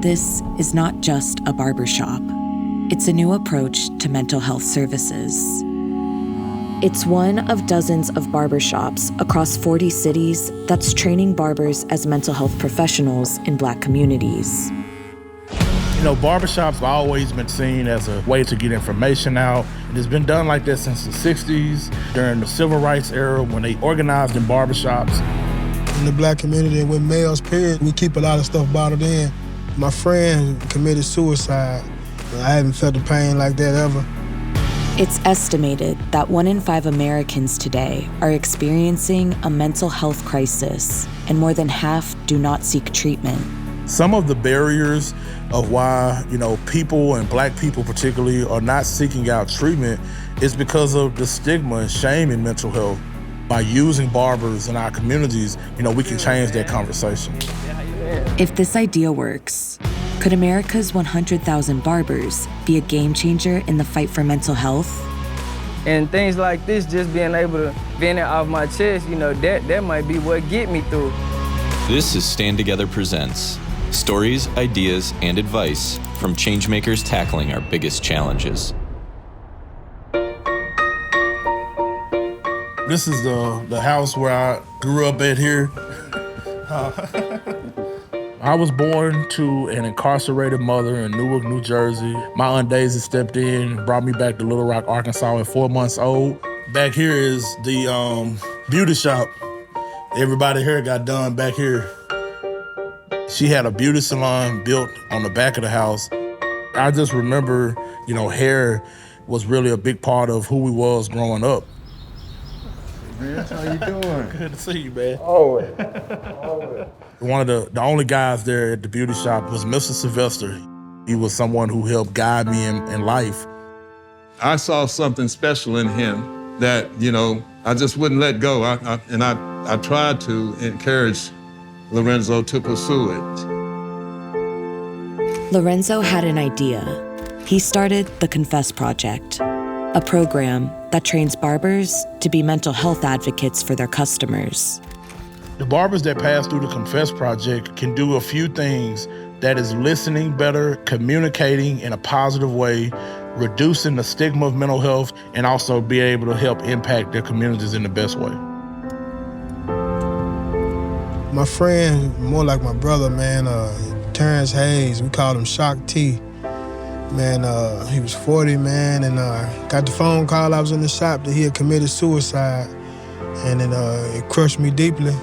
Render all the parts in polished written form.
This is not just a barbershop. It's a new approach to mental health services. It's one of dozens of barbershops across 40 cities that's training barbers as mental health professionals in Black communities. You know, barbershops have always been seen as a way to get information out. And it's been done like that since the 60s, during the civil rights era when they organized in barbershops. In the Black community and with males, period, we keep a lot of stuff bottled in. My friend committed suicide. I haven't felt the pain like that ever. It's estimated that 1 in 5 Americans today are experiencing a mental health crisis, and more than half do not seek treatment. Some of the barriers of why, people and Black people particularly are not seeking out treatment is because of the stigma and shame in mental health. By using barbers in our communities, we can change that conversation. If this idea works, could America's 100,000 barbers be a game changer in the fight for mental health? And things like this, just being able to vent it off my chest, that might be what get me through. This is Stand Together Presents. Stories, ideas, and advice from changemakers tackling our biggest challenges. This is the house where I grew up at here. I was born to an incarcerated mother in Newark, New Jersey. My Aunt Daisy stepped in, brought me back to Little Rock, Arkansas at 4 months old. Back here is the beauty shop. Everybody here got done back here. She had a beauty salon built on the back of the house. I just remember, hair was really a big part of who we was growing up. Man, how you doing? Good to see you, man. Always. One of the only guys there at the beauty shop was Mr. Sylvester. He was someone who helped guide me in life. I saw something special in him that, I just wouldn't let go. I tried to encourage Lorenzo to pursue it. Lorenzo had an idea. He started the Confess Project, a program that trains barbers to be mental health advocates for their customers. The barbers that pass through the Confess Project can do a few things. That is listening better, communicating in a positive way, reducing the stigma of mental health, and also be able to help impact their communities in the best way. My friend, more like my brother, man, Terrence Hayes, we called him Shock T. Man, he was 40, man, and got the phone call. I was in the shop that he had committed suicide, and it crushed me deeply.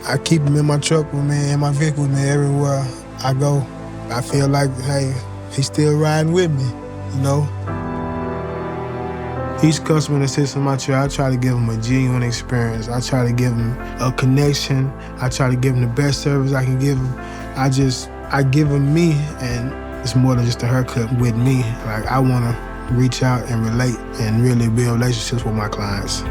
I keep him in my truck with me, in my vehicle with me everywhere I go. I feel like, hey, he's still riding with me, Each customer that sits in my chair, I try to give him a genuine experience. I try to give him a connection. I try to give him the best service I can give him. I give him me, and it's more than just a haircut with me. Like, I want to reach out and relate and really build relationships with my clients.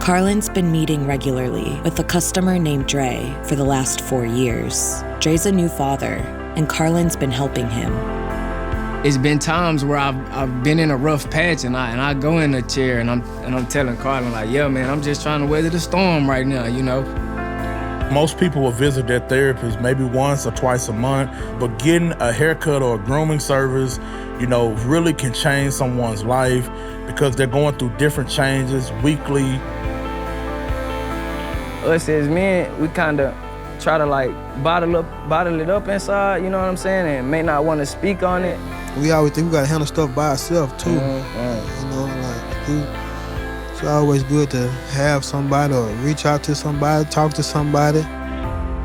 Carlin's been meeting regularly with a customer named Dre for the last 4 years. Dre's a new father, and Carlin's been helping him. It's been times where I've been in a rough patch and I go in the chair and I'm telling Carlin, like, yeah, man, I'm just trying to weather the storm right now, Most people will visit their therapist maybe once or twice a month, but getting a haircut or a grooming service, really can change someone's life because they're going through different changes weekly. Us as men, we kind of try to bottle it up inside, you know what I'm saying, and may not want to speak on it. We always think we gotta handle stuff by ourselves too. It's always good to have somebody or reach out to somebody, talk to somebody.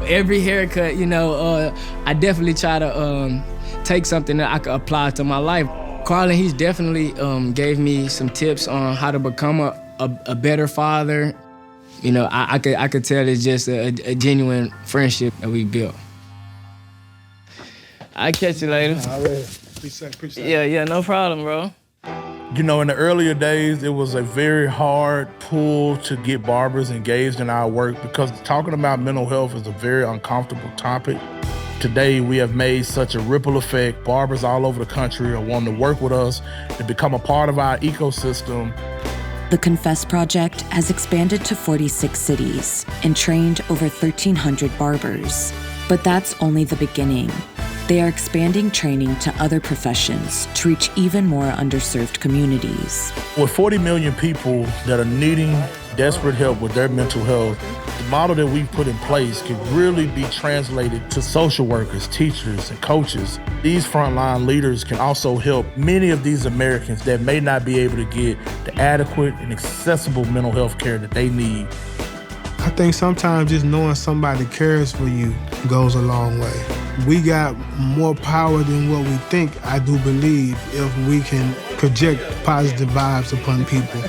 Every haircut, I definitely try to take something that I could apply to my life. Carlin, he's definitely gave me some tips on how to become a better father. I could tell it's just a genuine friendship that we built. I'll catch you later. All right. Appreciate it. Yeah, no problem, bro. In the earlier days, it was a very hard pull to get barbers engaged in our work because talking about mental health is a very uncomfortable topic. Today, we have made such a ripple effect. Barbers all over the country are wanting to work with us and become a part of our ecosystem. The Confess Project has expanded to 46 cities and trained over 1,300 barbers. But that's only the beginning. They are expanding training to other professions to reach even more underserved communities. With 40 million people that are needing desperate help with their mental health, the model that we've put in place can really be translated to social workers, teachers, and coaches. These frontline leaders can also help many of these Americans that may not be able to get the adequate and accessible mental health care that they need. I think sometimes just knowing somebody cares for you goes a long way. We got more power than what we think, I do believe, if we can project positive vibes upon people,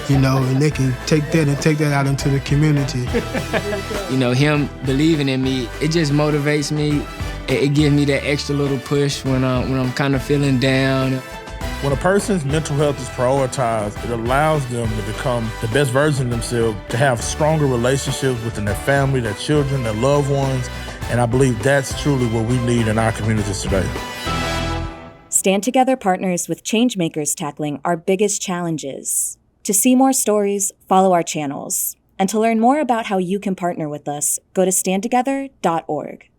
and they can take that out into the community. Him believing in me, it just motivates me. It gives me that extra little push when I'm kind of feeling down. When a person's mental health is prioritized, it allows them to become the best version of themselves, to have stronger relationships within their family, their children, their loved ones, and I believe that's truly what we need in our communities today. Stand Together partners with changemakers tackling our biggest challenges. To see more stories, follow our channels. And to learn more about how you can partner with us, go to standtogether.org.